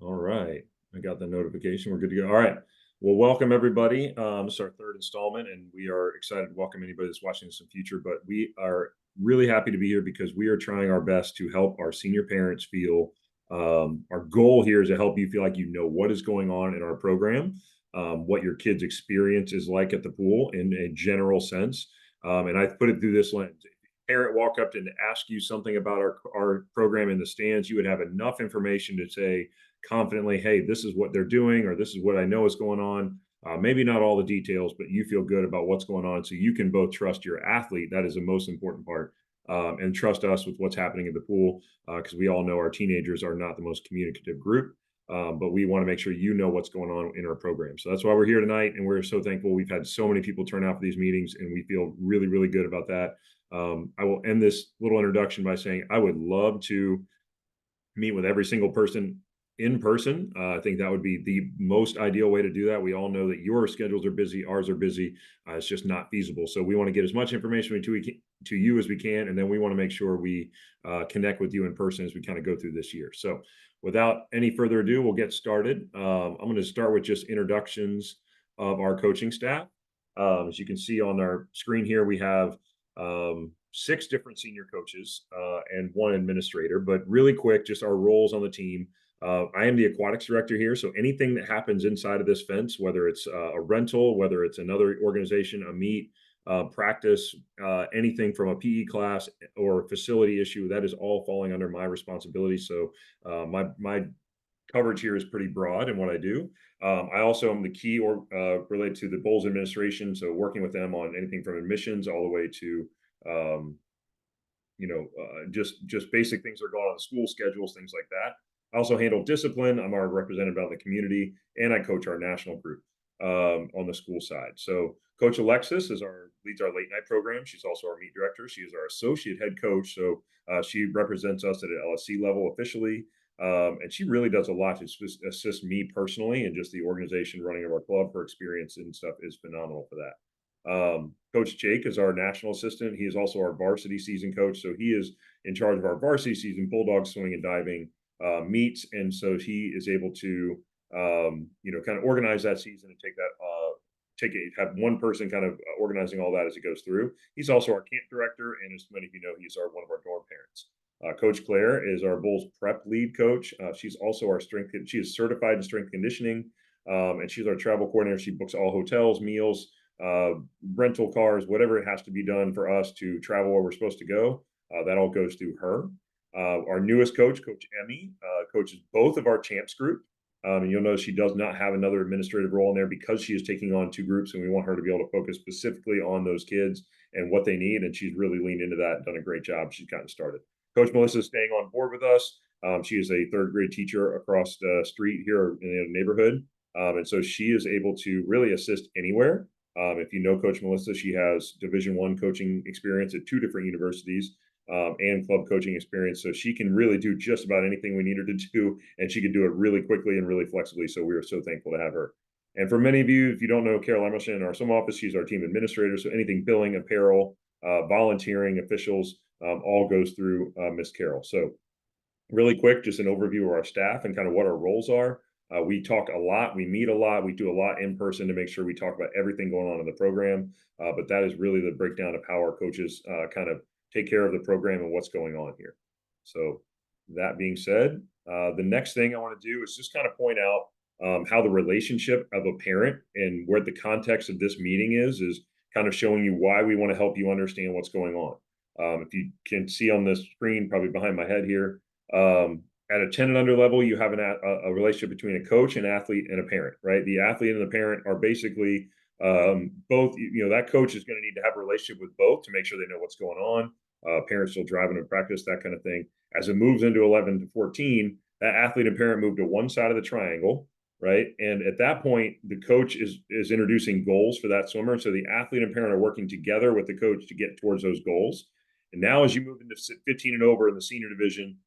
All right. I got the notification. We're good to go. All right. Well, welcome everybody. This is our third installment, and we are excited to welcome anybody that's watching this in future. But we are really happy to be here because we are trying our best to help our senior parents feel. Our goal here is to help you feel like you know what is going on in our program, what your kids' experience is like at the pool in a general sense. And I put it through this lens. If a parent walk up and ask you something about our program in the stands, you would have enough information to say confidently, hey, this is what they're doing, or this is what I know is going on. Maybe not all the details, but you feel good about what's going on. So you can both trust your athlete. That is the most important part. And trust us with what's happening in the pool, because we all know our teenagers are not the most communicative group. But we want to make sure you know what's going on in our program. So that's why we're here tonight. And we're so thankful. We've had so many people turn out for these meetings, and we feel really, really good about that. I will end this little introduction by saying I would love to meet with every single person in person. I think that would be the most ideal way to do that. We all know that your schedules are busy, ours are busy. It's just not feasible. So we want to get as much information to you as we can, and then we want to make sure we connect with you in person as we kind of go through this year. So without any further ado, we'll get started. I'm going to start with just introductions of our coaching staff. As you can see on our screen here, we have six different senior coaches and one administrator. But really quick, just our roles on the team. I am the aquatics director here. So anything that happens inside of this fence, whether it's a rental, whether it's another organization, a meet, practice, anything from a PE class or facility issue, that is all falling under my responsibility. So my coverage here is pretty broad in what I do. I also am the key or related to the Bolles administration. So working with them on anything from admissions all the way to um, just basic things that are going on in the school schedules, things like that. I also handle discipline. I'm our representative out in the community, and I coach our national group on the school side. So Coach Alexis leads our late night program. She's also our meet director. She is our associate head coach. So she represents us at an LSC level officially. And she really does a lot to assist me personally and just the organization running of our club. Her experience and stuff is phenomenal for that. Coach Jake is our national assistant. He is also our varsity season coach. So he is in charge of our varsity season, bulldog swing and diving meets. And so he is able to, kind of organize that season and have one person kind of organizing all that as it goes through. He's also our camp director. And as many of you know, he's one of our dorm parents. Coach Claire is our Bulls prep lead coach. She's also she is certified in strength conditioning. And she's our travel coordinator. She books all hotels, meals, uh, rental cars, whatever it has to be done for us to travel where we're supposed to go. That all goes through her. Our newest coach, Coach Emmy, coaches both of our champs group. And you'll notice she does not have another administrative role in there because she is taking on two groups, and we want her to be able to focus specifically on those kids and what they need. And she's really leaned into that and done a great job. She's gotten started. Coach Melissa is staying on board with us. She is a third grade teacher across the street here in the neighborhood. And so she is able to really assist anywhere. If you know Coach Melissa, she has Division I coaching experience at two different universities and club coaching experience. So she can really do just about anything we need her to do, and she can do it really quickly and really flexibly. So we are so thankful to have her. And for many of you, if you don't know Carol Emerson in our sum office, she's our team administrator. So anything billing, apparel, volunteering, officials, all goes through Miss Carol. So really quick, just an overview of our staff and kind of what our roles are. We talk a lot, we meet a lot, we do a lot in person to make sure we talk about everything going on in the program. But that is really the breakdown of how our coaches kind of take care of the program and what's going on here. So that being said, the next thing I want to do is just kind of point out how the relationship of a parent and where the context of this meeting is kind of showing you why we want to help you understand what's going on. If you can see on this screen, probably behind my head here, at a 10 and under level, you have a relationship between a coach, an athlete, and a parent, right? The athlete and the parent are basically both, that coach is going to need to have a relationship with both to make sure they know what's going on. Parents still driving to practice, that kind of thing. As it moves into 11 to 14, that athlete and parent move to one side of the triangle, right? And at that point, the coach is introducing goals for that swimmer. So the athlete and parent are working together with the coach to get towards those goals. And now, as you move into 15 and over in the senior division,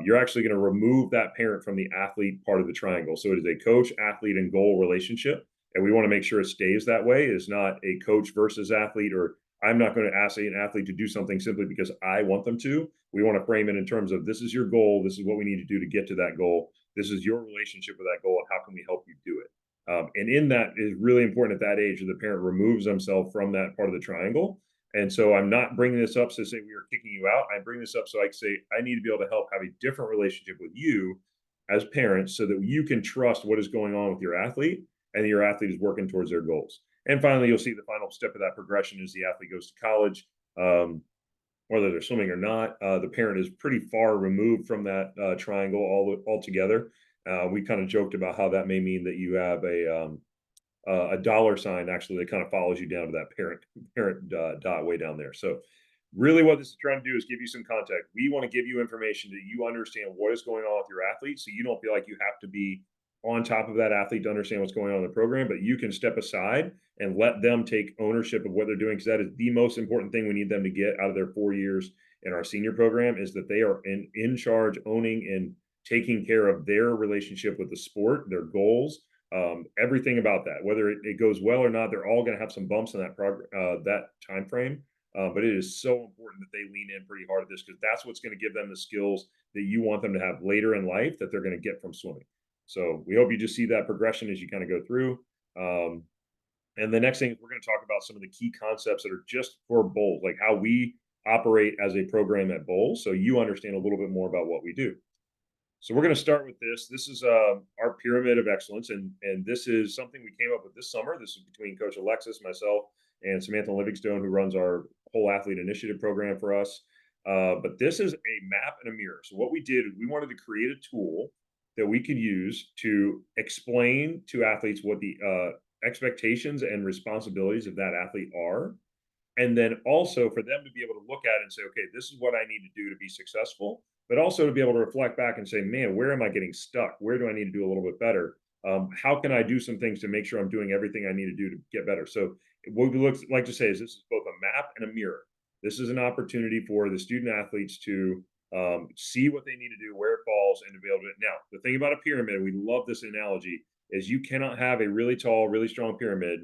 you're actually going to remove that parent from the athlete part of the triangle. So it is a coach, athlete, and goal relationship. And we want to make sure it stays that way. It's not a coach versus athlete, or I'm not going to ask an athlete to do something simply because I want them to. We want to frame it in terms of this is your goal. This is what we need to do to get to that goal. This is your relationship with that goal, and how can we help you do it? And in that is really important at that age that the parent removes themselves from that part of the triangle. And so I'm not bringing this up to say we are kicking you out. I bring this up so I can say I need to be able to help have a different relationship with you as parents so that you can trust what is going on with your athlete and your athlete is working towards their goals. And finally, you'll see the final step of that progression is the athlete goes to college. Whether they're swimming or not, the parent is pretty far removed from that triangle altogether. We kind of joked about how that may mean that you have a dollar sign actually that kind of follows you down to that parent dot way down there. So really what this is trying to do is give you some context. We want to give you information that you understand what is going on with your athlete so you don't feel like you have to be on top of that athlete to understand what's going on in the program, but you can step aside and let them take ownership of what they're doing because that is the most important thing we need them to get out of their 4 years in our senior program is that they are in charge, owning and taking care of their relationship with the sport, their goals, everything about that. Whether it goes well or not, they're all going to have some bumps in that time frame. But it is so important that they lean in pretty hard at this because that's what's going to give them the skills that you want them to have later in life that they're going to get from swimming. So we hope you just see that progression as you kind of go through. Um, and the next thing is we're going to talk about some of the key concepts that are just for Bolles, like how we operate as a program at Bolles, so you understand a little bit more about what we do. So we're going to start with this. This is our pyramid of excellence, and this is something we came up with this summer. This is between Coach Alexis, myself, and Samantha Livingstone, who runs our whole athlete initiative program for us. But this is a map and a mirror. So what we did is we wanted to create a tool that we could use to explain to athletes what the expectations and responsibilities of that athlete are, and then also for them to be able to look at it and say, okay, this is what I need to do to be successful, but also to be able to reflect back and say, man, where am I getting stuck? Where do I need to do a little bit better? How can I do some things to make sure I'm doing everything I need to do to get better? So what we like to say is this is both a map and a mirror. This is an opportunity for the student athletes to see what they need to do, where it falls, and to be able to. Now, the thing about a pyramid, we love this analogy, is you cannot have a really tall, really strong pyramid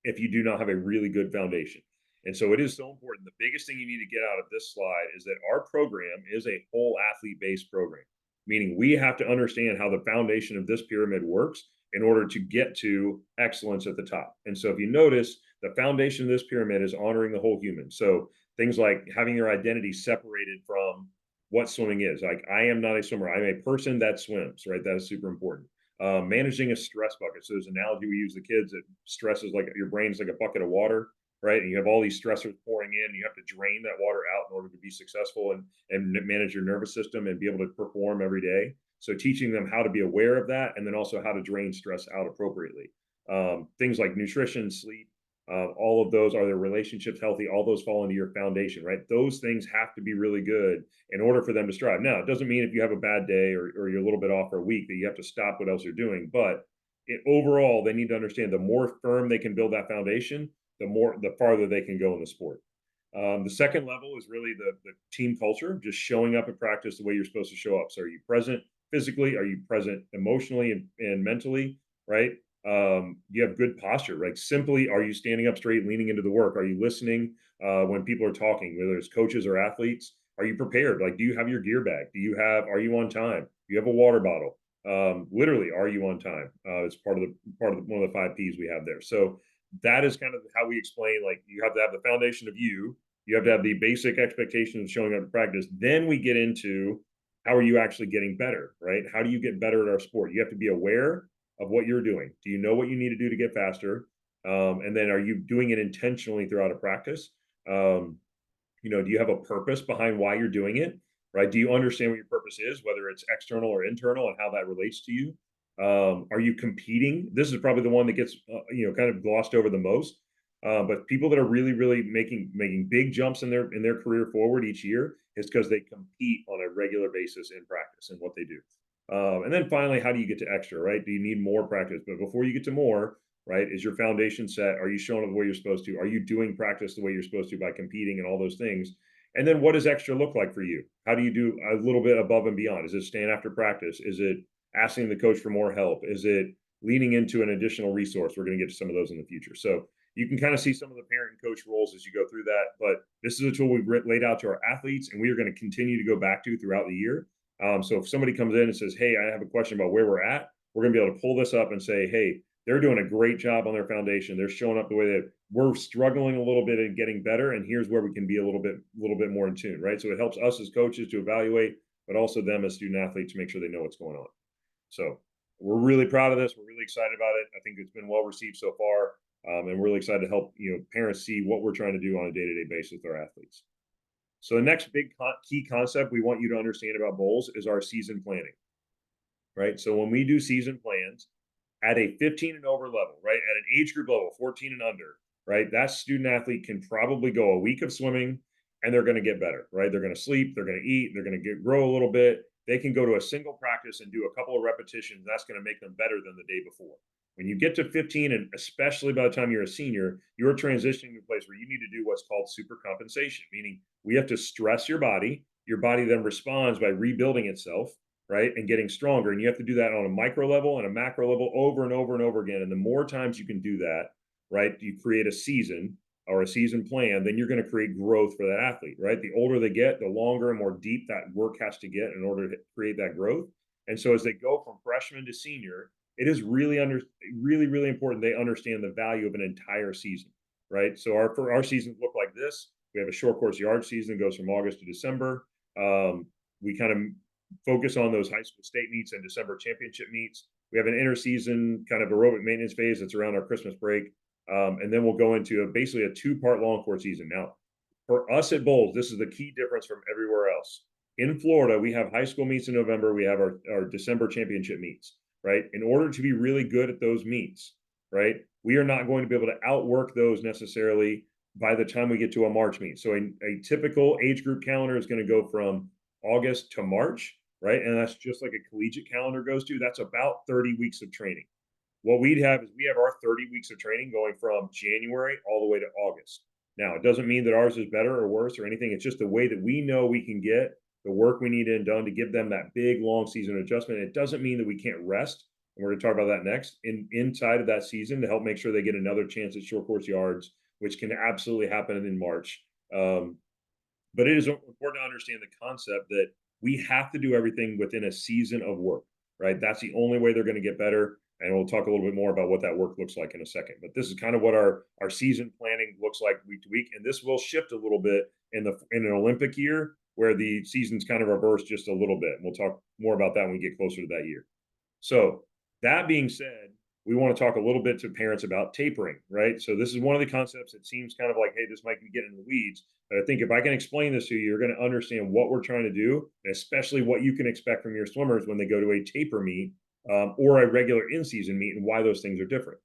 if you do not have a really good foundation. And so it is so important. The biggest thing you need to get out of this slide is that our program is a whole athlete based program, meaning we have to understand how the foundation of this pyramid works in order to get to excellence at the top. And so if you notice, the foundation of this pyramid is honoring the whole human. So things like having your identity separated from what swimming is. Like, I am not a swimmer, I'm a person that swims, right? That is super important. Managing a stress bucket. So there's an analogy we use the kids that stress is like your brain is like a bucket of water, right? And you have all these stressors pouring in. You have to drain that water out in order to be successful and manage your nervous system and be able to perform every day. So teaching them how to be aware of that and then also how to drain stress out appropriately. Things like nutrition, sleep, all of those, are their relationships healthy? All those fall into your foundation, right? Those things have to be really good in order for them to strive. Now, it doesn't mean if you have a bad day or you're a little bit off for a week that you have to stop what else you're doing. But overall, they need to understand the more firm they can build that foundation, the farther they can go in the sport. The second level is really the team culture, just showing up at practice the way you're supposed to show up. So are you present physically? Are you present emotionally and mentally, right? You have good posture, right? Simply, are you standing up straight, leaning into the work? Are you listening when people are talking, whether it's coaches or athletes? Are you prepared? Like, do you have your gear bag? Are you on time? Do you have a water bottle? Literally, are you on time? It's one of the 5 Ps we have there. So that is kind of how we explain, like, you have to have the foundation of you have to have the basic expectations of showing up to practice. Then we get into how are you actually getting better, right? How do you get better at our sport? You have to be aware of what you're doing. Do you know what you need to do to get faster? And then are you doing it intentionally throughout a practice? Do you have a purpose behind why you're doing it, right? Do you understand what your purpose is, whether it's external or internal, and how that relates to you? Are you competing? This is probably the one that gets kind of glossed over the most. But people that are really, really making big jumps in their career forward each year is because they compete on a regular basis in practice and what they do. And then finally, how do you get to extra, right? Do you need more practice? But before you get to more, right, is your foundation set? Are you showing up the way you're supposed to? Are you doing practice the way you're supposed to by competing and all those things? And then what does extra look like for you? How do you do a little bit above and beyond? Is it staying after practice? Is it asking the coach for more help? Is it leaning into an additional resource? We're going to get to some of those in the future. So You can kind of see some of the parent and coach roles as you go through that. But this is a tool we've laid out to our athletes, and we are going to continue to go back to throughout the year. So if somebody comes in and says, "Hey, I have a question about where we're at," we're going to be able to pull this up and say, "Hey, they're doing a great job on their foundation. They're showing up the way that we're struggling a little bit and getting better, and here's where we can be a little bit more in tune," right? So it helps us as coaches to evaluate, but also them as student athletes to make sure they know what's going on. So we're really proud of this. We're really excited about it. I think it's been well received so far, and we're really excited to help parents see what we're trying to do on a day-to-day basis with our athletes. So the next big key concept we want you to understand about Bolles is our season planning, right? So when we do season plans at a 15 and over level, right, at an age group level, 14 and under, right, that student athlete can probably go a week of swimming and they're going to get better, right? They're going to sleep, they're going to eat, they're going to grow a little bit. They can go to a single practice and do a couple of repetitions. That's going to make them better than the day before. When you get to 15, and especially by the time you're a senior, you're transitioning to a place where you need to do what's called super compensation, meaning we have to stress your body. Your body then responds by rebuilding itself, right, and getting stronger. And you have to do that on a micro level and a macro level over and over and over again. And the more times you can do that, right, you create a season or a season plan, then you're going to create growth for that athlete, right? The older they get, the longer and more deep that work has to get in order to create that growth. And so as they go from freshman to senior, it is really important they understand the value of an entire season, right? So our seasons look like this. We have a short course yard season that goes from August to December. We kind of focus on those high school state meets and December championship meets. We have an interseason kind of aerobic maintenance phase that's around our Christmas break. And then we'll go into basically a 2-part long course season. Now, for us at Bolles, this is the key difference from everywhere else. In Florida, we have high school meets in November. We have our December championship meets, right? In order to be really good at those meets, right, we are not going to be able to outwork those necessarily by the time we get to a March meet. So a typical age group calendar is going to go from August to March, right? And that's just like a collegiate calendar goes to. That's about 30 weeks of training. What we'd have is we have our 30 weeks of training going from January all the way to August. Now, it doesn't mean that ours is better or worse or anything. It's just the way that we know we can get the work we need in done to give them that big long season adjustment. It doesn't mean that we can't rest. And we're going to talk about that next inside of that season to help make sure they get another chance at short course yards, which can absolutely happen in March. But it is important to understand the concept that we have to do everything within a season of work, right? That's the only way they're going to get better. And we'll talk a little bit more about what that work looks like in a second. But this is kind of what our season planning looks like week to week. And this will shift a little bit in an Olympic year where the season's kind of reversed just a little bit. And we'll talk more about that when we get closer to that year. So that being said, we want to talk a little bit to parents about tapering, right? So this is one of the concepts that seems kind of like, hey, this might be getting in the weeds. But I think if I can explain this to you, you're going to understand what we're trying to do, and especially what you can expect from your swimmers when they go to a taper meet or a regular in-season meet and why those things are different.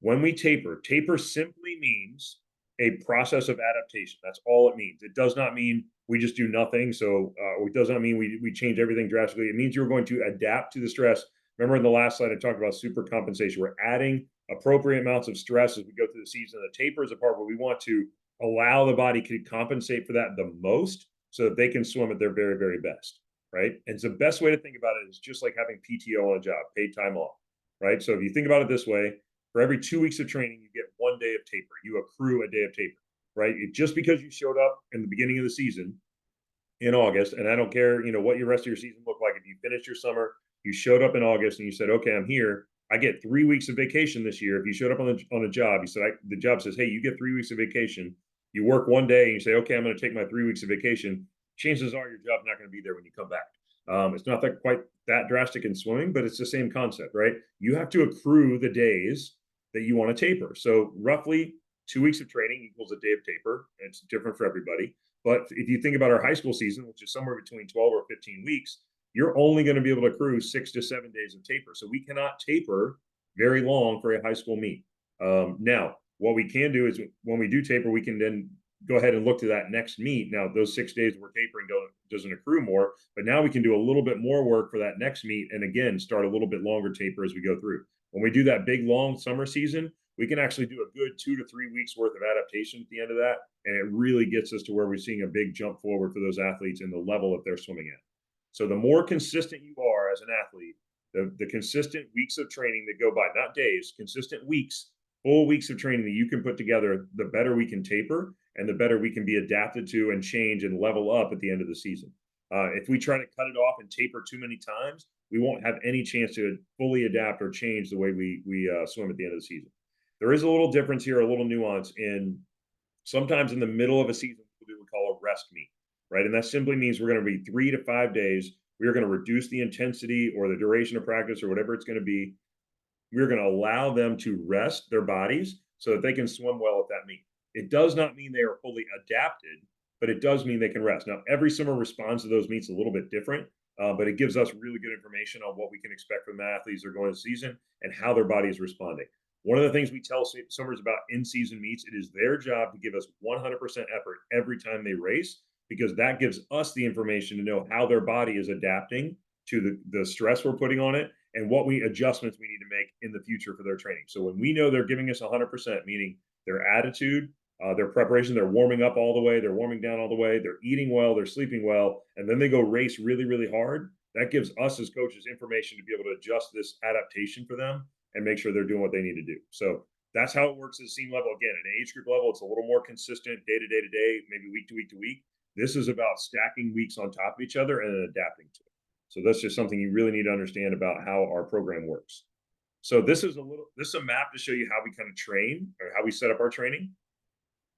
When we taper simply means a process of adaptation. That's all it means. It does not mean we just do nothing. So it does not mean we change everything drastically. It means you're going to adapt to the stress. Remember in the last slide, I talked about super compensation. We're adding appropriate amounts of stress as we go through the season. The taper is a part where we want to allow the body to compensate for that the most so that they can swim at their very, very best, right? And so the best way to think about it is just like having PTO on a job, paid time off, right? So if you think about it this way, for every 2 weeks of training, you get 1 day of taper. You accrue a day of taper, right? Just because you showed up in the beginning of the season in August, and I don't care, what your rest of your season looked like. If you finished your summer, you showed up in August and you said, okay, I'm here. I get 3 weeks of vacation this year. If you showed up on a job, you said, the job says, hey, you get 3 weeks of vacation. You work 1 day and you say, okay, I'm going to take my 3 weeks of vacation. Chances are your job's not going to be there when you come back. It's not quite that drastic in swimming, but it's the same concept, right? You have to accrue the days that you want to taper. So roughly 2 weeks of training equals a day of taper. It's different for everybody. But if you think about our high school season, which is somewhere between 12 or 15 weeks, you're only going to be able to accrue 6 to 7 days of taper. So we cannot taper very long for a high school meet. Now, what we can do is when we do taper, we can then go ahead and look to that next meet. Now, those 6 days we're tapering doesn't accrue more, but now we can do a little bit more work for that next meet and again, start a little bit longer taper as we go through. When we do that big, long summer season, we can actually do a good 2 to 3 weeks worth of adaptation at the end of that. And it really gets us to where we're seeing a big jump forward for those athletes and the level that they're swimming at. So the more consistent you are as an athlete, the consistent weeks of training that go by, not days, consistent weeks full weeks of training that you can put together, the better we can taper and the better we can be adapted to and change and level up at the end of the season. If we try to cut it off and taper too many times, we won't have any chance to fully adapt or change the way we swim at the end of the season. There is a little difference here, a little nuance in sometimes in the middle of a season, we'll do what we call a rest meet, right? And that simply means we're going to be 3 to 5 days. We are going to reduce the intensity or the duration of practice or whatever it's going to be. We're going to allow them to rest their bodies so that they can swim well at that meet. It does not mean they are fully adapted, but it does mean they can rest. Now, every swimmer responds to those meets a little bit different, but it gives us really good information on what we can expect from the athletes that are going to the season and how their body is responding. One of the things we tell swimmers about in-season meets, it is their job to give us 100% effort every time they race, because that gives us the information to know how their body is adapting to the stress we're putting on it and what adjustments we need to make in the future for their training. So when we know they're giving us 100%, meaning their attitude, their preparation, they're warming up all the way, they're warming down all the way, they're eating well, they're sleeping well, and then they go race really, really hard. That gives us as coaches information to be able to adjust this adaptation for them and make sure they're doing what they need to do. So that's how it works at the team level. Again, at an age group level, it's a little more consistent day to day to day, maybe week to week to week. This is about stacking weeks on top of each other and then adapting to it. So that's just something you really need to understand about how our program works. So this is a map to show you how we kind of train or how we set up our training.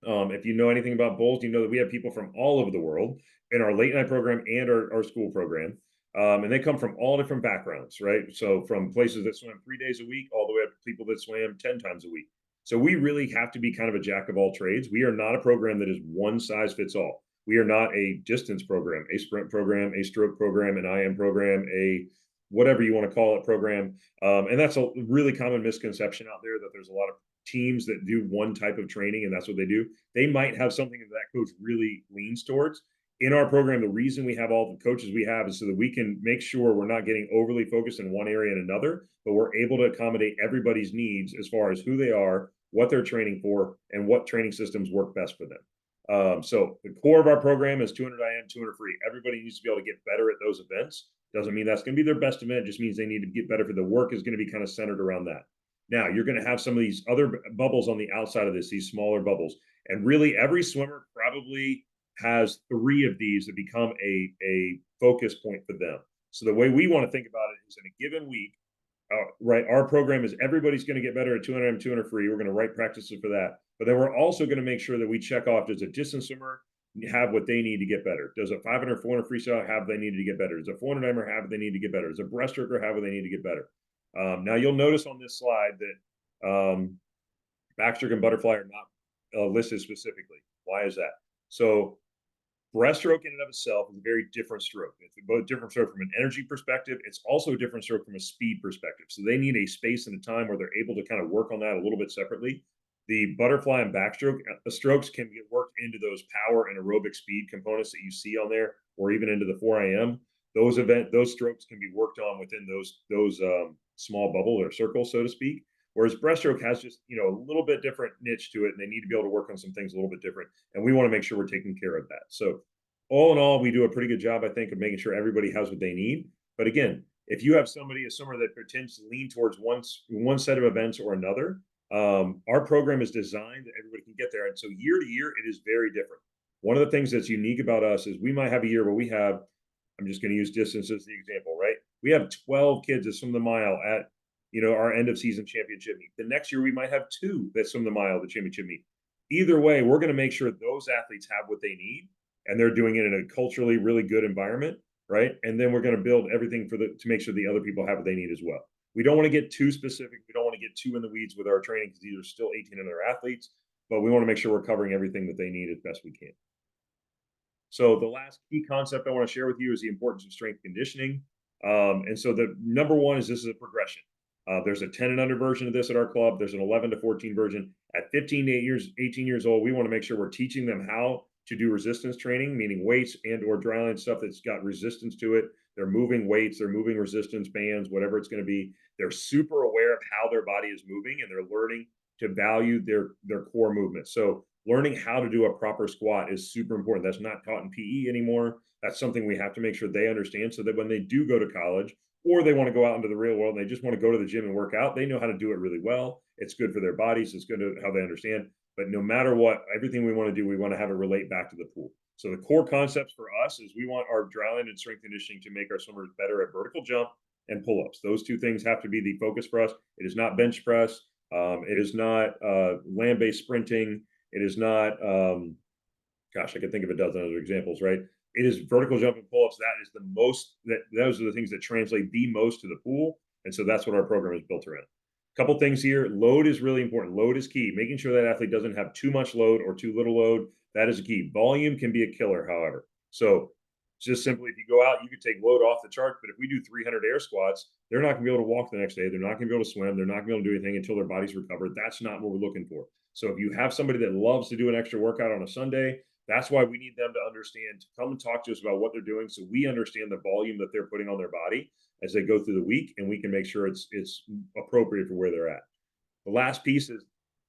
If you know anything about Bolles, you know that we have people from all over the world in our late night program and our school program. And they come from all different backgrounds, right? So from places that swim 3 days a week all the way up to people that swim 10 times a week. So we really have to be kind of a jack of all trades. We are not a program that is one size fits all. We are not a distance program, a sprint program, a stroke program, an IM program, a whatever you want to call it program. And that's a really common misconception out there that there's a lot of teams that do one type of training and that's what they do. They might have something that coach really leans towards. In our program, the reason we have all the coaches we have is so that we can make sure we're not getting overly focused in one area and another, but we're able to accommodate everybody's needs as far as who they are, what they're training for, and what training systems work best for them. So the core of our program is 200 IM, 200 free. Everybody needs to be able to get better at those events. Doesn't mean that's going to be their best event. It just means they need to get better for the work is going to be kind of centered around that. Now you're going to have some of these other bubbles on the outside of this, these smaller bubbles. And really every swimmer probably has 3 of these that become a focus point for them. So the way we want to think about it is in a given week, right, our program is everybody's going to get better at 200 and 200 free. We're going to write practices for that. But then we're also going to make sure that we check off, does a distance swimmer have what they need to get better? Does a 500, 400 freestyle have what they need to get better? Does a 400 timer have what they need to get better? Does a breaststroker have what they need to get better? Now you'll notice on this slide that backstroke and butterfly are not listed specifically. Why is that? So breaststroke in and of itself is a very different stroke. It's both different stroke from an energy perspective. It's also a different stroke from a speed perspective. So they need a space and a time where they're able to kind of work on that a little bit separately. The butterfly and backstroke strokes can get worked into those power and aerobic speed components that you see on there, or even into the 4 IM. Those strokes can be worked on within those small bubble or circles, so to speak. Whereas breaststroke has just, a little bit different niche to it, and they need to be able to work on some things a little bit different. And we want to make sure we're taking care of that. So all in all, we do a pretty good job, I think, of making sure everybody has what they need. But again, if you have a swimmer that tends to lean towards one set of events or another, our program is designed that everybody can get there. And so year to year, it is very different. One of the things that's unique about us is we might have a year where we have, I'm just going to use distance as the example, right? We have 12 kids that swim the mile at, our end of season championship meet. The next year we might have 2 that swim the mile at the championship meet. Either way, we're going to make sure those athletes have what they need and they're doing it in a culturally really good environment, right? And then we're going to build everything to make sure the other people have what they need as well. We don't want to get too specific. We don't want to get too in the weeds with our training because these are still 18 and under athletes, but we want to make sure we're covering everything that they need as best we can. So the last key concept I want to share with you is the importance of strength conditioning. And so the number one is this is a progression. There's a 10 and under version of this at our club. There's an 11 to 14 version. At 15 to 18 years old, we want to make sure we're teaching them how to do resistance training, meaning weights and or dryland stuff that's got resistance to it. They're moving weights, they're moving resistance bands, whatever it's going to be. They're super aware of how their body is moving and they're learning to value their core movement. So learning how to do a proper squat is super important. That's not taught in PE anymore. That's something we have to make sure they understand so that when they do go to college or they want to go out into the real world and they just want to go to the gym and work out, they know how to do it really well. It's good for their bodies. It's good to how they understand. But no matter what, everything we want to do, we want to have it relate back to the pool. So the core concepts for us is we want our dryland and strength conditioning to make our swimmers better at vertical jump and pull-ups. Those two things have to be the focus for us. It is not bench press. It is not land-based sprinting. It is not, gosh, I can think of a dozen other examples, right? It is vertical jump and pull-ups. That is the most, those are the things that translate the most to the pool. And so that's what our program is built around. A couple things here. Load is really important. Load is key. Making sure that athlete doesn't have too much load or too little load. That is a key. Volume can be a killer, however. So just simply, if you go out, you could take load off the chart. But if we do 300 air squats, they're not going to be able to walk the next day. They're not going to be able to swim. They're not going to be able to do anything until their body's recovered. That's not what we're looking for. So if you have somebody that loves to do an extra workout on a Sunday, that's why we need them to understand, to come and talk to us about what they're doing, so we understand the volume that they're putting on their body as they go through the week, and we can make sure it's appropriate for where they're at. The last piece is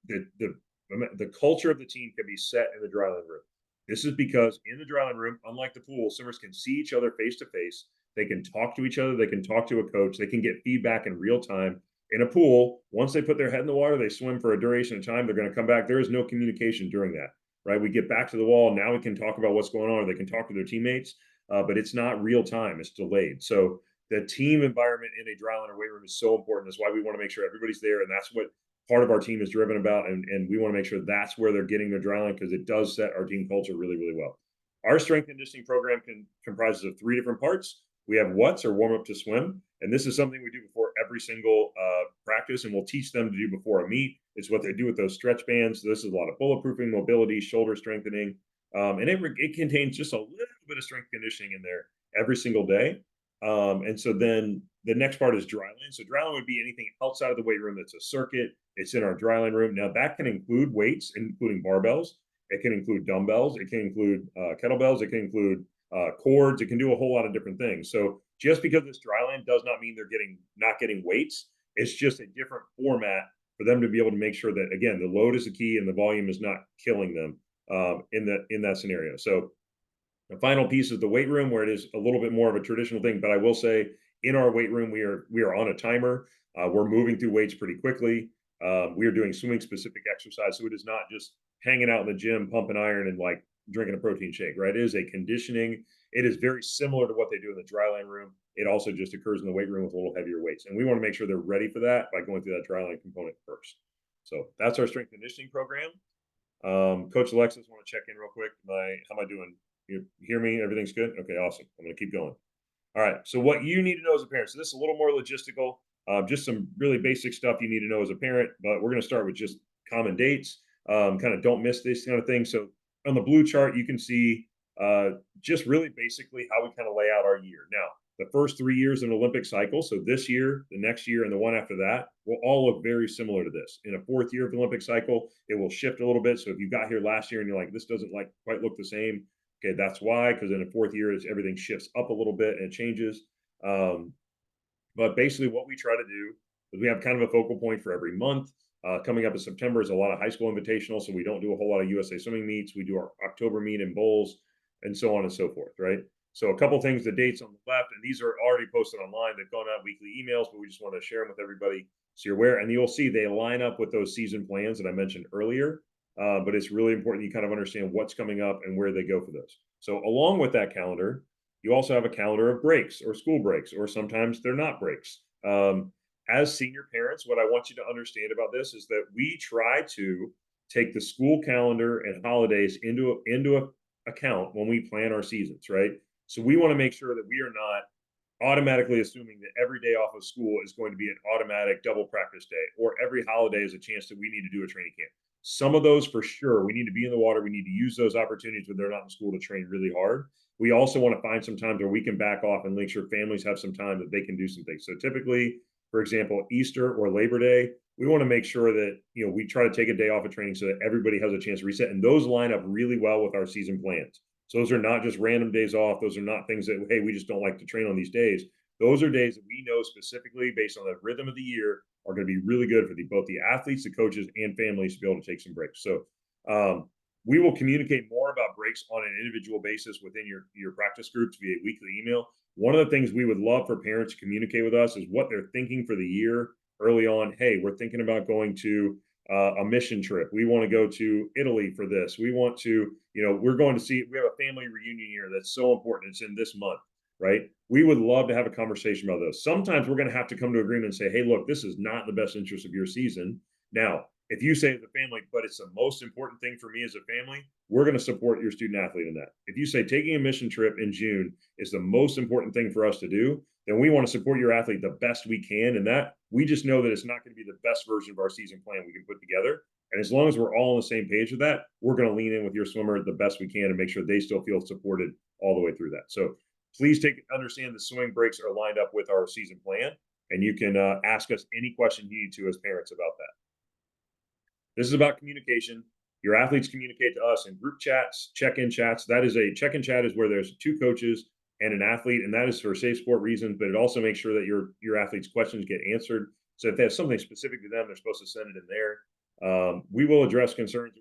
the culture of the team can be set in the dryland room. This is because in the dryland room, unlike the pool, swimmers can see each other face to face. They can talk to each other. They can talk to a coach. They can get feedback in real time. In a pool, once they put their head in the water, they swim for a duration of time. They're going to come back. There is no communication during that, right? We get back to the wall. Now we can talk about what's going on, or they can talk to their teammates, but it's not real time. It's delayed. So the team environment in a dryland or weight room is so important. That's why we want to make sure everybody's there, and that's what part of our team is driven about, and we want to make sure that's where they're getting their dryland, because it does set our team culture really, really well. Our strength conditioning program comprises of 3 different parts. We have what's, or warm up to swim, and this is something we do before every single practice, and we'll teach them to do before a meet. It's what they do with those stretch bands. This is a lot of bulletproofing, mobility, shoulder strengthening, and it contains just a little bit of strength conditioning in there every single day. And so then the next part is dryland. So dryland would be anything outside of the weight room that's a circuit. It's in our dryland room. Now that can include weights, including barbells. It can include dumbbells. It can include kettlebells. It can include cords. It can do a whole lot of different things. So just because it's dryland does not mean they're not getting weights. It's just a different format for them to be able to make sure that, again, the load is the key and the volume is not killing them in that scenario. So the final piece is the weight room, where it is a little bit more of a traditional thing. But I will say, in our weight room, we are on a timer. We're moving through weights pretty quickly. We are doing swimming specific exercise, so it is not just hanging out in the gym, pumping iron, and like drinking a protein shake. Right? It is a conditioning. It is very similar to what they do in the dryland room. It also just occurs in the weight room with a little heavier weights, and we want to make sure they're ready for that by going through that dryland component first. So that's our strength conditioning program. Coach Alexis, want to check in real quick? How am I doing? You hear me? Everything's good? Okay, awesome. I'm going to keep going. All right. So what you need to know as a parent. So this is a little more logistical, just some really basic stuff you need to know as a parent, but we're going to start with just common dates. Kind of don't miss this kind of thing. So on the blue chart, you can see just really basically how we kind of lay out our year. Now, the first 3 years in an Olympic cycle, so this year, the next year, and the one after that, will all look very similar to this. In a 4th year of the Olympic cycle, it will shift a little bit. So if you got here last year and you're like, this doesn't like quite look the same, okay, that's why, because in the 4th year, everything shifts up a little bit and it changes. But basically what we try to do is we have kind of a focal point for every month. Coming up in September is a lot of high school invitational, so we don't do a whole lot of USA swimming meets. We do our October meet in Bolles, and so on and so forth, right? So a couple things, the dates on the left, and these are already posted online. They've gone out weekly emails, but we just want to share them with everybody so you're aware. And you'll see they line up with those season plans that I mentioned earlier. But it's really important you kind of understand what's coming up and where they go for those. So along with that calendar, you also have a calendar of breaks or school breaks, or sometimes they're not breaks. As senior parents, what I want you to understand about this is that we try to take the school calendar and holidays into account when we plan our seasons, right? So we want to make sure that we are not automatically assuming that every day off of school is going to be an automatic double practice day, or every holiday is a chance that we need to do a training camp. Some of those for sure, we need to be in the water. We need to use those opportunities when they're not in school to train really hard. We also want to find some times where we can back off and make sure families have some time that they can do some things. So typically, for example, Easter or Labor Day, we want to make sure that, we try to take a day off of training so that everybody has a chance to reset. And those line up really well with our season plans. So those are not just random days off. Those are not things that, hey, we just don't like to train on these days. Those are days that we know specifically based on the rhythm of the year are going to be really good for both the athletes, the coaches, and families to be able to take some breaks. So We will communicate more about breaks on an individual basis within your practice groups via weekly email. One of the things we would love for parents to communicate with us is what they're thinking for the year early on. Hey, we're thinking about going to a mission trip. We want to go to Italy for this. We want to, we're going to see, we have a family reunion here that's so important. It's in this month, right? We would love to have a conversation about those. Sometimes we're going to have to come to agreement and say, hey, look, this is not in the best interest of your season. Now, if you say as a family, but it's the most important thing for me as a family, we're going to support your student athlete in that. If you say taking a mission trip in June is the most important thing for us to do, then we want to support your athlete the best we can. And that we just know that it's not going to be the best version of our season plan we can put together. And as long as we're all on the same page with that, we're going to lean in with your swimmer the best we can and make sure they still feel supported all the way through that. So please understand the swimming breaks are lined up with our season plan, and you can ask us any question you need to as parents about that. This is about communication. Your athletes communicate to us in group chats, check-in chats. That is a check-in chat is where there's two coaches and an athlete, and that is for safe sport reasons, but it also makes sure that your athletes' questions get answered. So if they have something specific to them, they're supposed to send it in there. We will address concerns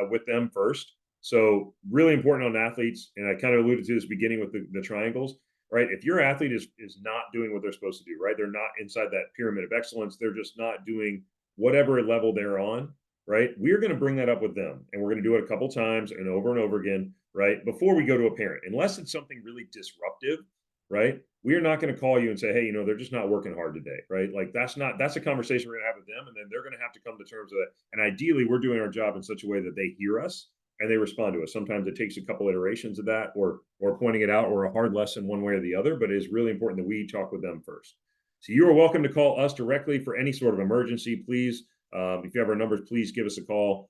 with them first. So really important on athletes, and I kind of alluded to this beginning with the triangles, right? If your athlete is not doing what they're supposed to do, right? They're not inside that pyramid of excellence. They're just not doing whatever level they're on, right? We're going to bring that up with them, and we're going to do it a couple times and over again, right? Before we go to a parent, unless it's something really disruptive, right? We are not going to call you and say, hey, they're just not working hard today, right? Like that's a conversation we're going to have with them, and then they're going to have to come to terms with it. And ideally, we're doing our job in such a way that they hear us and they respond to us. Sometimes it takes a couple iterations of that, or pointing it out, or a hard lesson one way or the other. But it is really important that we talk with them first. So you are welcome to call us directly for any sort of emergency. Please, if you have our numbers, please give us a call.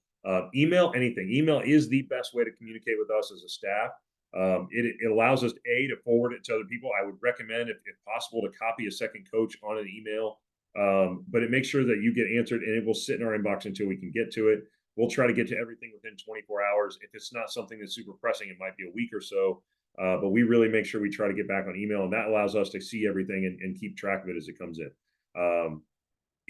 Email, anything. Email is the best way to communicate with us as a staff. It allows us to forward it to other people. I would recommend, if possible, to copy a second coach on an email, but it makes sure that you get answered, and it will sit in our inbox until we can get to it. We'll try to get to everything within 24 hours. If it's not something that's super pressing, it might be a week or so, but we really make sure we try to get back on email, and that allows us to see everything and keep track of it as it comes in.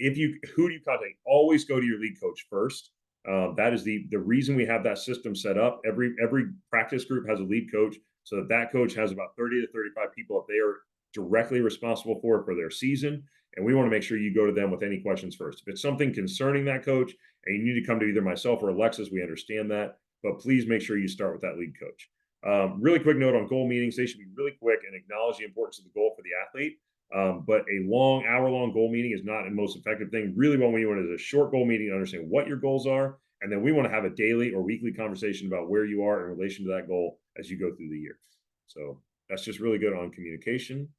Who do you contact? Always go to your lead coach first. That is the reason we have that system set up. Every practice group has a lead coach, so that coach has about 30 to 35 people that they are directly responsible for their season. And we want to make sure you go to them with any questions first. If it's something concerning that coach and you need to come to either myself or Alexis, we understand that. But please make sure you start with that lead coach. Really quick note on goal meetings. They should be really quick and acknowledge the importance of the goal for the athlete. But a hour-long goal meeting is not the most effective thing. Really, what we want is a short goal meeting to understand what your goals are. And then we want to have a daily or weekly conversation about where you are in relation to that goal as you go through the year. So that's just really good on communication.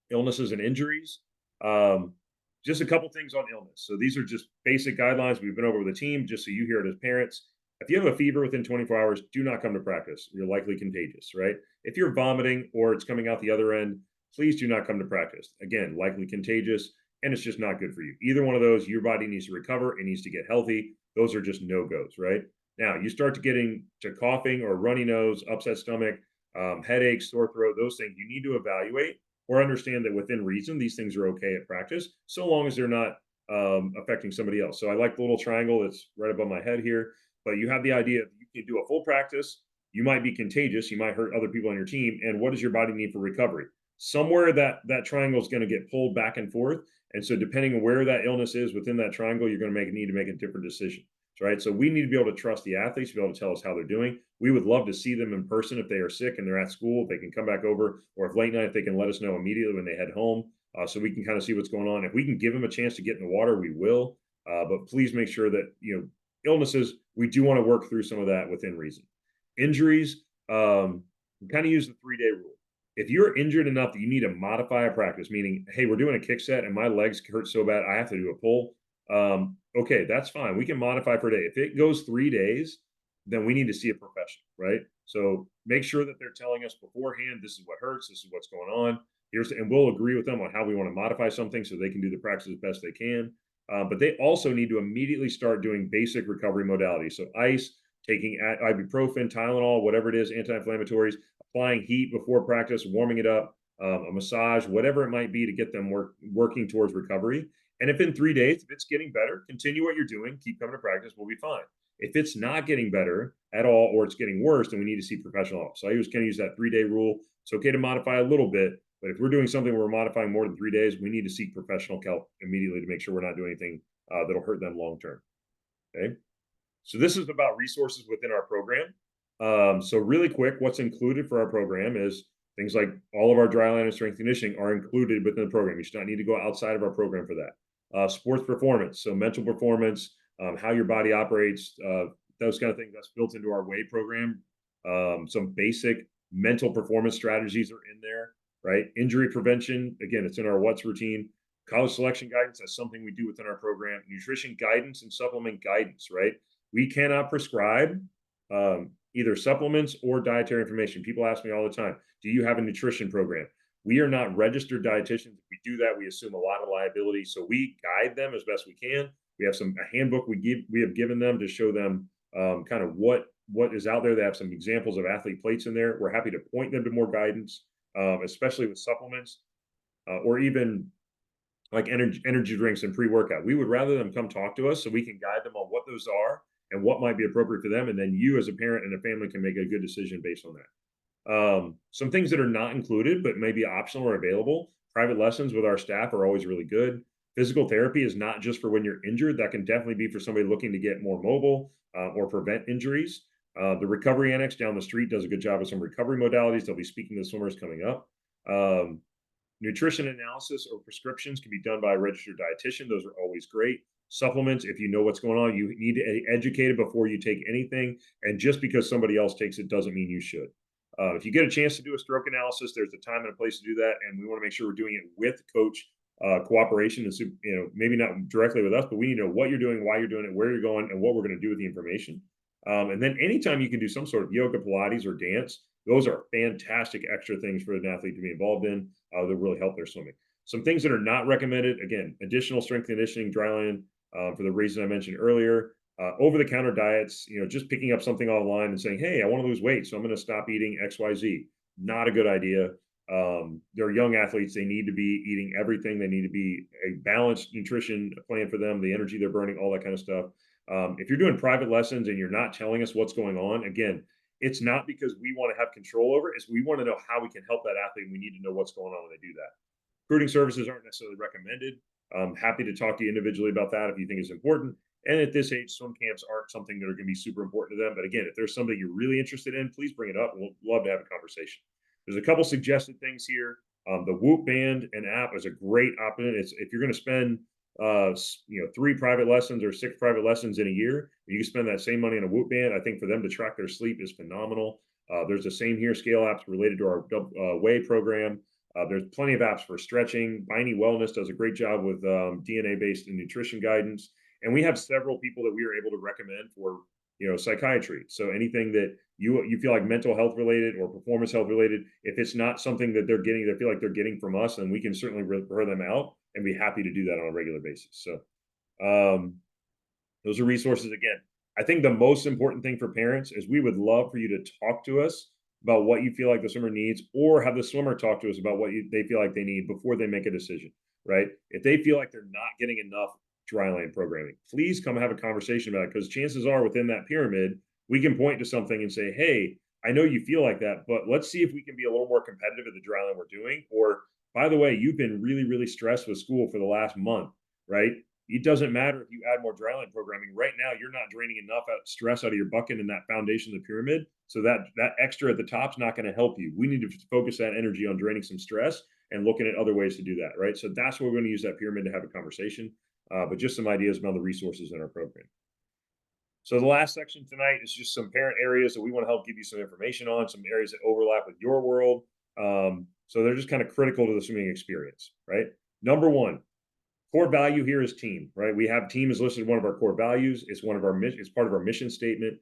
Illnesses and injuries. Just a couple things on illness. So these are just basic guidelines we've been over with the team, just so you hear it as parents. If you have a fever within 24 hours, do not come to practice. You're likely contagious, right? If you're vomiting or it's coming out the other end, please do not come to practice. Again, likely contagious, and it's just not good for you. Either one of those, your body needs to recover. It needs to get healthy. Those are just no-goes, right? Now, you start to getting to coughing or runny nose, upset stomach, headaches, sore throat, those things, you need to evaluate or understand that within reason, these things are okay at practice, so long as they're not affecting somebody else. So I like the little triangle that's right above my head here, but you have the idea you can do a full practice, you might be contagious, you might hurt other people on your team, and what does your body need for recovery? Somewhere that triangle is going to get pulled back and forth. And so depending on where that illness is within that triangle, you're going to need to make a different decision, right? So we need to be able to trust the athletes to be able to tell us how they're doing. We would love to see them in person if they are sick and they're at school, if they can come back over, or if late night, if they can let us know immediately when they head home, so we can kind of see what's going on. If we can give them a chance to get in the water, we will. But please make sure that, illnesses, we do want to work through some of that within reason. Injuries, we kind of use the 3-day rule. If you're injured enough that you need to modify a practice, meaning, hey, we're doing a kick set and my legs hurt so bad I have to do a pull, okay, that's fine. We can modify for a day. If it goes 3 days, then we need to see a professional, right? So make sure that they're telling us beforehand, this is what hurts, this is what's going on. And we'll agree with them on how we want to modify something so they can do the practice as best they can. But they also need to immediately start doing basic recovery modalities. So ice, taking ibuprofen, Tylenol, whatever it is, anti-inflammatories, applying heat before practice, warming it up, a massage, whatever it might be to get them working towards recovery. And if in 3 days, if it's getting better, continue what you're doing, keep coming to practice, we'll be fine. If it's not getting better at all, or it's getting worse, then we need to see professional help. So I kind of use that 3-day rule. It's okay to modify a little bit, but if we're doing something where we're modifying more than 3 days, we need to seek professional help immediately to make sure we're not doing anything that'll hurt them long term. Okay. So this is about resources within our program. So really quick, what's included for our program is things like all of our dryland and strength conditioning are included within the program. You should not need to go outside of our program for that. Sports performance, so mental performance, how your body operates, those kind of things. That's built into our WAY program. Some basic mental performance strategies are in there, right? Injury prevention, again, it's in our what's routine. College selection guidance, that's something we do within our program. Nutrition guidance and supplement guidance, right? We cannot prescribe either supplements or dietary information. People ask me all the time, do you have a nutrition program? We are not registered dietitians. If we do that, we assume a lot of liability. So we guide them as best we can. We have a handbook we have given them to show them kind of what is out there. They have some examples of athlete plates in there. We're happy to point them to more guidance, especially with supplements or even like energy drinks and pre-workout. We would rather them come talk to us so we can guide them on what those are and what might be appropriate for them. And then you as a parent and a family can make a good decision based on that. Some things that are not included, but maybe optional or available. Private lessons with our staff are always really good. Physical therapy is not just for when you're injured. That can definitely be for somebody looking to get more mobile or prevent injuries. The recovery annex down the street does a good job of some recovery modalities. They'll be speaking to swimmers coming up. Nutrition analysis or prescriptions can be done by a registered dietitian. Those are always great. Supplements, if you know what's going on, you need to educate it before you take anything. And just because somebody else takes it doesn't mean you should. If you get a chance to do a stroke analysis, there's a time and a place to do that, and we want to make sure we're doing it with coach cooperation, and maybe not directly with us, but we need to know what you're doing, why you're doing it, where you're going, and what we're going to do with the information. And then anytime you can do some sort of yoga, Pilates, or dance, those are fantastic extra things for an athlete to be involved in that really help their swimming. Some things that are not recommended, again, additional strength conditioning, dryland, for the reason I mentioned earlier. Over-the-counter diets, just picking up something online and saying, hey, I want to lose weight, so I'm going to stop eating XYZ. Not a good idea. They're young athletes. They need to be eating everything. They need to be a balanced nutrition plan for them, the energy they're burning, all that kind of stuff. If you're doing private lessons and you're not telling us what's going on, again, it's not because we want to have control over it. It's we want to know how we can help that athlete. And we need to know what's going on when they do that. Recruiting services aren't necessarily recommended. I'm happy to talk to you individually about that if you think it's important. And at this age, swim camps aren't something that are going to be super important to them. But again, if there's something you're really interested in, please bring it up. We'll love to have a conversation. There's a couple suggested things here. The Whoop band and app is a great option. It's if you're going to spend 3 private lessons or 6 private lessons in a year, you can spend that same money on a Whoop band. I think for them to track their sleep is phenomenal. There's the Same Here scale apps related to our WAY program. There's plenty of apps for stretching. Biny Wellness does a great job with DNA-based nutrition guidance. And we have several people that we are able to recommend for, psychiatry. So anything that you feel like mental health related or performance health related, if it's not something that they're getting, they feel like they're getting from us, then we can certainly refer them out and be happy to do that on a regular basis. So those are resources. Again, I think the most important thing for parents is we would love for you to talk to us about what you feel like the swimmer needs, or have the swimmer talk to us about what they feel like they need before they make a decision, right? If they feel like they're not getting enough dryland programming, please come have a conversation about it, because chances are within that pyramid, we can point to something and say, hey, I know you feel like that, but let's see if we can be a little more competitive at the dryland we're doing. Or, by the way, you've been really, really stressed with school for the last month, right? It doesn't matter if you add more dryland programming. Right now, you're not draining enough stress out of your bucket in that foundation of the pyramid. So that extra at the top is not going to help you. We need to focus that energy on draining some stress and looking at other ways to do that, right? So that's where we're going to use that pyramid to have a conversation. But just some ideas about the resources in our program. So the last section tonight is just some parent areas that we want to help give you some information on, some areas that overlap with your world. So they're just kind of critical to the swimming experience, right? Number one, core value here is team, right? We have team is listed as one of our core values. It's one of our it's part of our mission statement.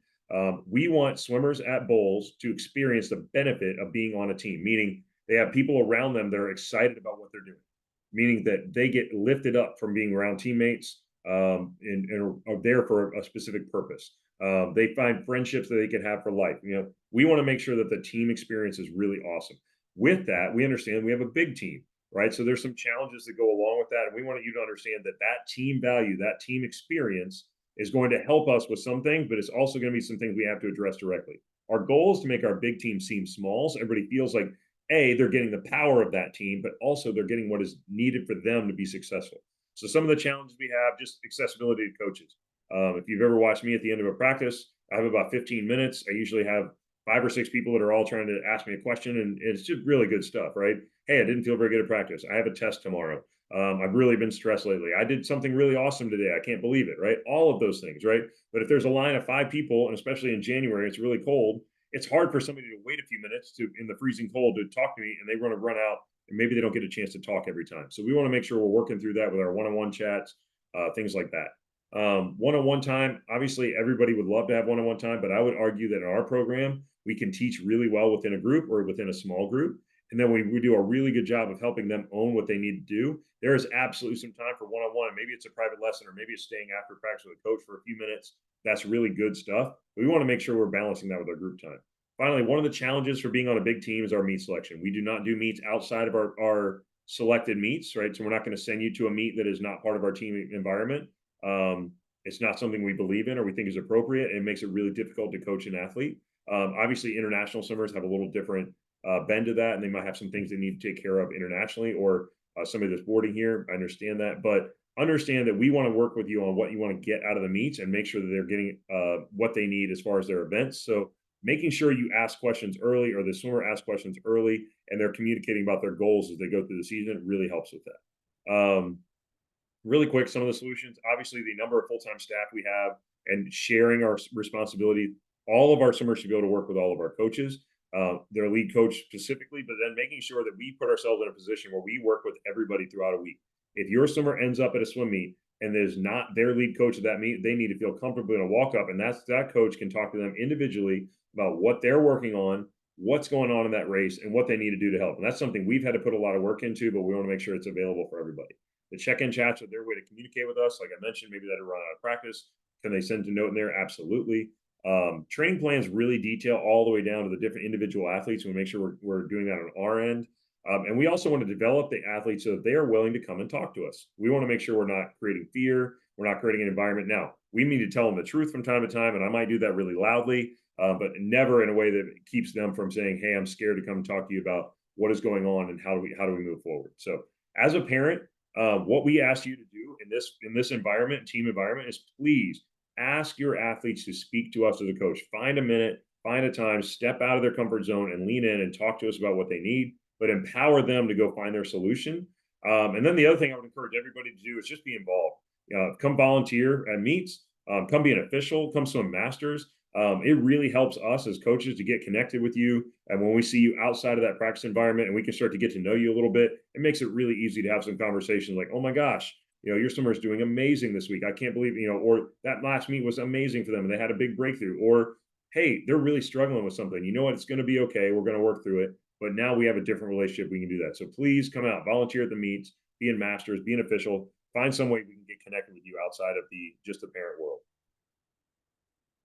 We want swimmers at Bolles to experience the benefit of being on a team, meaning they have people around them that are excited about what they're doing, meaning that they get lifted up from being around teammates and are there for a specific purpose. They find friendships that they can have for life. We want to make sure that the team experience is really awesome. With that, we understand we have a big team, right? So there's some challenges that go along with that. And we want you to understand that team value, that team experience is going to help us with some things, but it's also going to be some things we have to address directly. Our goal is to make our big team seem small, so everybody feels like they're getting the power of that team, but also they're getting what is needed for them to be successful. So some of the challenges we have, just accessibility to coaches. If you've ever watched me at the end of a practice, I have about 15 minutes. I usually have 5 or 6 people that are all trying to ask me a question, and it's just really good stuff, right? Hey, I didn't feel very good at practice. I have a test tomorrow. I've really been stressed lately. I did something really awesome today. I can't believe it, right? All of those things, right? But if there's a line of 5 people, and especially in January, it's really cold. It's hard for somebody to wait a few minutes to in the freezing cold to talk to me, and they want to run out, and maybe they don't get a chance to talk every time. So we want to make sure we're working through that with our one-on-one chats, things like that. One-on-one time, obviously, everybody would love to have one-on-one time, but I would argue that in our program, we can teach really well within a group or within a small group. And then we do a really good job of helping them own what they need to do. There is absolutely some time for one-on-one. Maybe it's a private lesson, or maybe it's staying after practice with a coach for a few minutes. That's really good stuff. We want to make sure we're balancing that with our group time. Finally, one of the challenges for being on a big team is our meet selection. We do not do meets outside of our selected meets, right? So we're not going to send you to a meet that is not part of our team environment. It's not something we believe in or we think is appropriate. And it makes it really difficult to coach an athlete. Obviously, international swimmers have a little different bend to that, and they might have some things they need to take care of internationally, or somebody that's boarding here. I understand that, but understand that we want to work with you on what you want to get out of the meets and make sure that they're getting what they need as far as their events. So making sure you ask questions early, or the swimmer asks questions early, and they're communicating about their goals as they go through the season really helps with that. Really quick, some of the solutions, obviously the number of full-time staff we have and sharing our responsibility. All of our swimmers should be able to work with all of our coaches, their lead coach specifically, but then making sure that we put ourselves in a position where we work with everybody throughout a week. If your swimmer ends up at a swim meet and there's not their lead coach at that meet, they need to feel comfortable in a walk up, and that coach can talk to them individually about what they're working on, what's going on in that race, and what they need to do to help. And that's something we've had to put a lot of work into, but we want to make sure it's available for everybody. The check-in chats are their way to communicate with us. Like I mentioned, maybe they run out of practice. Can they send a note in there? Absolutely. Training plans really detail all the way down to the different individual athletes. We make sure we're doing that on our end. And we also want to develop the athletes so that they are willing to come and talk to us. We want to make sure we're not creating fear. We're not creating an environment. Now, we need to tell them the truth from time to time, and I might do that really loudly, but never in a way that keeps them from saying, "Hey, I'm scared to come and talk to you about what is going on and how do we move forward." So, as a parent, what we ask you to do in this environment, team environment, is please ask your athletes to speak to us as a coach. Find a minute, find a time, step out of their comfort zone and lean in and talk to us about what they need, but empower them to go find their solution. And then the other thing I would encourage everybody to do is just be involved. Come volunteer at meets, come be an official, come swim masters. It really helps us as coaches to get connected with you. And when we see you outside of that practice environment and we can start to get to know you a little bit, it makes it really easy to have some conversations like, "Oh my gosh, your swimmer is doing amazing this week. I can't believe, or that last meet was amazing for them and they had a big breakthrough." Or, "Hey, they're really struggling with something. You know what? It's going to be okay. We're going to work through it. But now we have a different relationship. We can do that." So please come out, volunteer at the meets, be in masters, be an official, find some way we can get connected with you outside of just the parent world.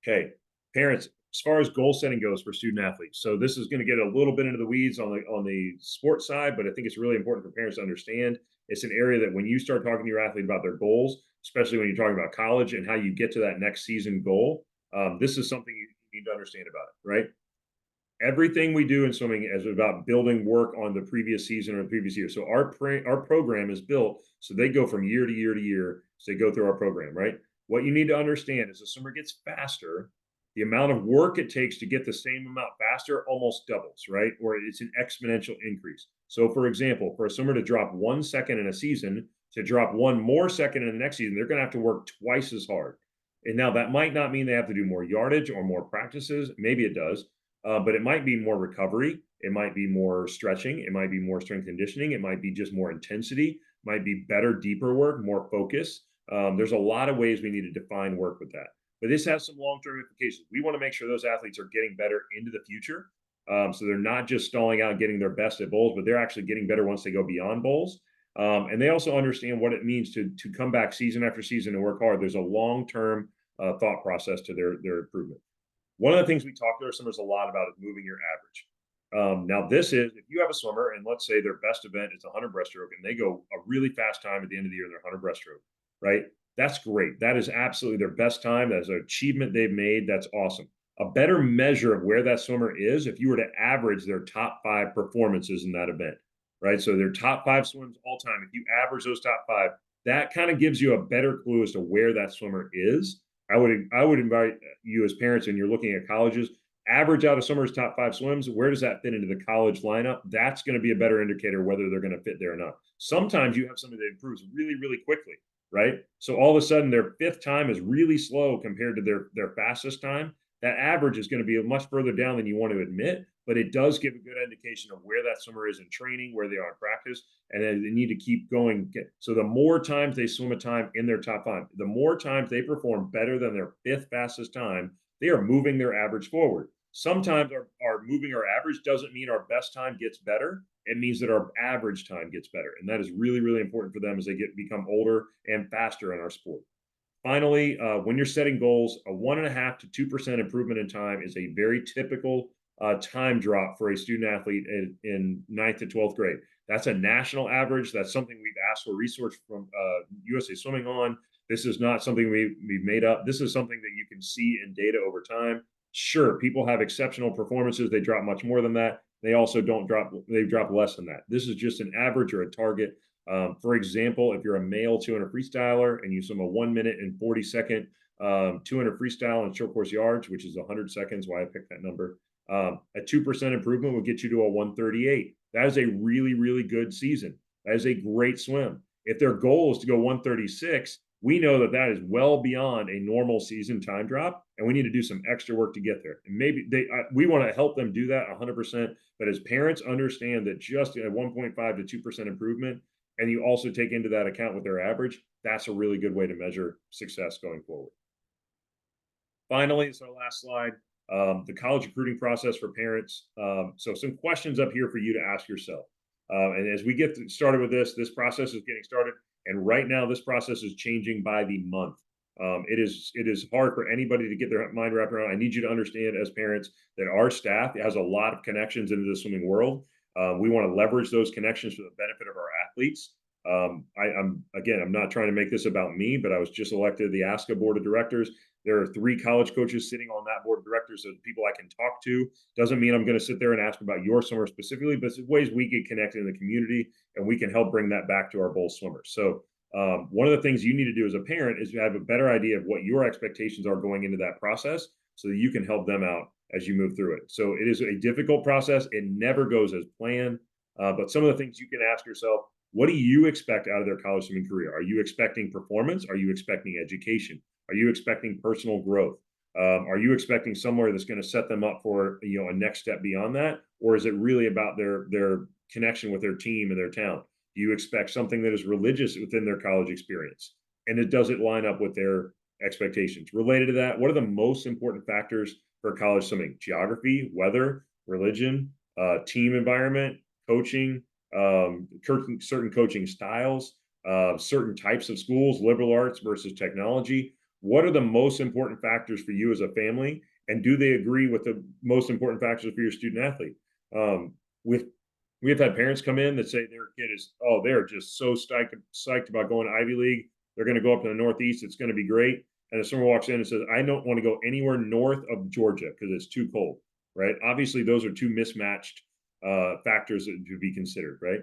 Okay, parents, as far as goal setting goes for student athletes. So this is going to get a little bit into the weeds on the sports side, but I think it's really important for parents to understand. It's an area that when you start talking to your athlete about their goals, especially when you're talking about college and how you get to that next season goal, this is something you need to understand about it, right? Everything we do in swimming is about building work on the previous season or the previous year. So our program is built so they go from year to year to year. So they go through our program, right? What you need to understand is the swimmer gets faster, the amount of work it takes to get the same amount faster almost doubles, right? Or it's an exponential increase. So, for example, for a swimmer to drop 1 second in a season to drop one more second in the next season, they're going to have to work twice as hard. And now that might not mean they have to do more yardage or more practices. Maybe it does, but it might be more recovery. It might be more stretching. It might be more strength conditioning. It might be just more intensity. Might be better, deeper work, more focus. There's a lot of ways we need to define work with that. But this has some long-term implications. We want to make sure those athletes are getting better into the future. So they're not just stalling out and getting their best at bowls, but they're actually getting better once they go beyond bowls. And they also understand what it means to come back season after season and work hard. There's a long-term thought process to their improvement. One of the things we talk to our swimmers a lot about is moving your average. Now, this is if you have a swimmer and let's say their best event is 100 breaststroke and they go a really fast time at the end of the year in their 100 breaststroke, right? That's great. That is absolutely their best time. That's an achievement they've made. That's awesome. A better measure of where that swimmer is if you were to average their top 5 performances in that event, right? So their top 5 swims all time, if you average those top 5, that kind of gives you a better clue as to where that swimmer is. I would invite you as parents, and you're looking at colleges, average out a swimmer's top 5 swims. Where does that fit into the college lineup? That's going to be a better indicator whether they're going to fit there or not. Sometimes you have somebody that improves really, really quickly, right? So all of a sudden their fifth time is really slow compared to their fastest time. That average is going to be much further down than you want to admit, but it does give a good indication of where that swimmer is in training, where they are in practice, and then they need to keep going. So the more times they swim a time in their top 5, the more times they perform better than their 5th fastest time, they are moving their average forward. Sometimes our moving our average doesn't mean our best time gets better. It means that our average time gets better. And that is really, really important for them as they become older and faster in our sport. Finally, when you're setting goals, a 1.5 to 2% improvement in time is a very typical time drop for a student athlete in 9th to 12th grade. That's a national average. That's something we've asked for research from USA Swimming on. This is not something we've made up. This is something that you can see in data over time. Sure, people have exceptional performances. They drop much more than that. They also don't drop, they drop less than that. This is just an average or a target. For example, if you're a male 200 freestyler and you swim a 1 minute and 40-second 200 freestyle and short course yards, which is 100 seconds, why I picked that number, a 2% improvement will get you to a 138. That is a really, really good season. That is a great swim. If their goal is to go 136, we know that that is well beyond a normal season time drop, and we need to do some extra work to get there. And maybe we want to help them do that 100%. But as parents, understand that just a 1.5 to 2% improvement, and you also take into that account with their average, that's a really good way to measure success going forward. Finally, it's our last slide, the college recruiting process for parents. So some questions up here for you to ask yourself. And as we get started with this process is getting started. And right now, this process is changing by the month. It is hard for anybody to get their mind wrapped around. I need you to understand as parents that our staff has a lot of connections into the swimming world. We want to leverage those connections for the benefit of our athletes. I'm not trying to make this about me, but I was just elected to the ASCA board of directors. There are 3 college coaches sitting on that board of directors of people I can talk to. Doesn't mean I'm going to sit there and ask about your swimmer specifically, but it's ways we get connected in the community and we can help bring that back to our Bolles swimmers. So one of the things you need to do as a parent is to have a better idea of what your expectations are going into that process so that you can help them out as you move through it. So it is a difficult process. It never goes as planned. But some of the things you can ask yourself, what do you expect out of their college swimming career? Are you expecting performance? Are you expecting education? Are you expecting personal growth? Are you expecting somewhere that's going to set them up for a next step beyond that, or is it really about their connection with their team and their town? Do you expect something that is religious within their college experience, and does it line up with their expectations? Related to that, what are the most important factors for college swimming? Geography, weather, religion, team environment, coaching, certain coaching styles, certain types of schools, liberal arts versus technology. What are the most important factors for you as a family? And do they agree with the most important factors for your student athlete? With We have had parents come in that say their kid is, oh, they're just so psyched about going to Ivy League. They're going to go up to the Northeast. It's going to be great. And if someone walks in and says, I don't want to go anywhere north of Georgia because it's too cold, right? Obviously, those are two mismatched factors to be considered, right?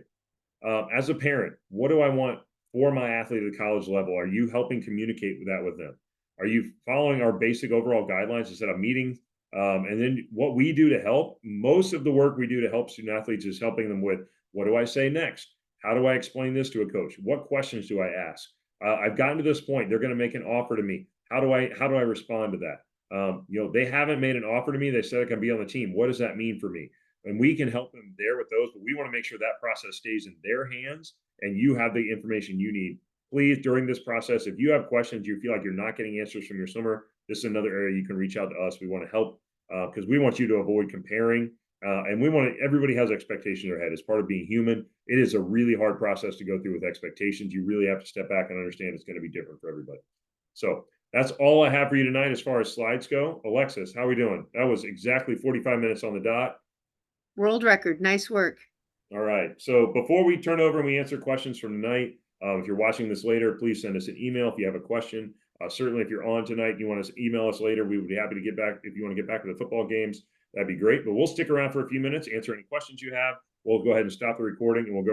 As a parent, what do I want for my athlete at the college level? Are you helping communicate that with them? Are you following our basic overall guidelines to set up meetings? And then what we do to help, most of the work we do to help student athletes is helping them with, what do I say next? How do I explain this to a coach? What questions do I ask? I've gotten to this point. They're going to make an offer to me. How do I respond to that? They haven't made an offer to me. They said I can be on the team. What does that mean for me? And we can help them there with those, but we want to make sure that process stays in their hands and you have the information you need. Please, during this process, if you have questions, you feel like you're not getting answers from your swimmer, this is another area you can reach out to us. We want to help because we want you to avoid comparing. And everybody has expectations in their head. As part of being human, it is a really hard process to go through with expectations. You really have to step back and understand it's going to be different for everybody. So that's all I have for you tonight as far as slides go. Alexis, how are we doing? That was exactly 45 minutes on the dot. World record. Nice work. All right. So before we turn over and we answer questions from tonight, If you're watching this later, please send us an email if you have a question. Certainly, if you're on tonight and you want to email us later, we would be happy to get back. If you want to get back to the football games, that'd be great. But we'll stick around for a few minutes, answer any questions you have. We'll go ahead and stop the recording and we'll go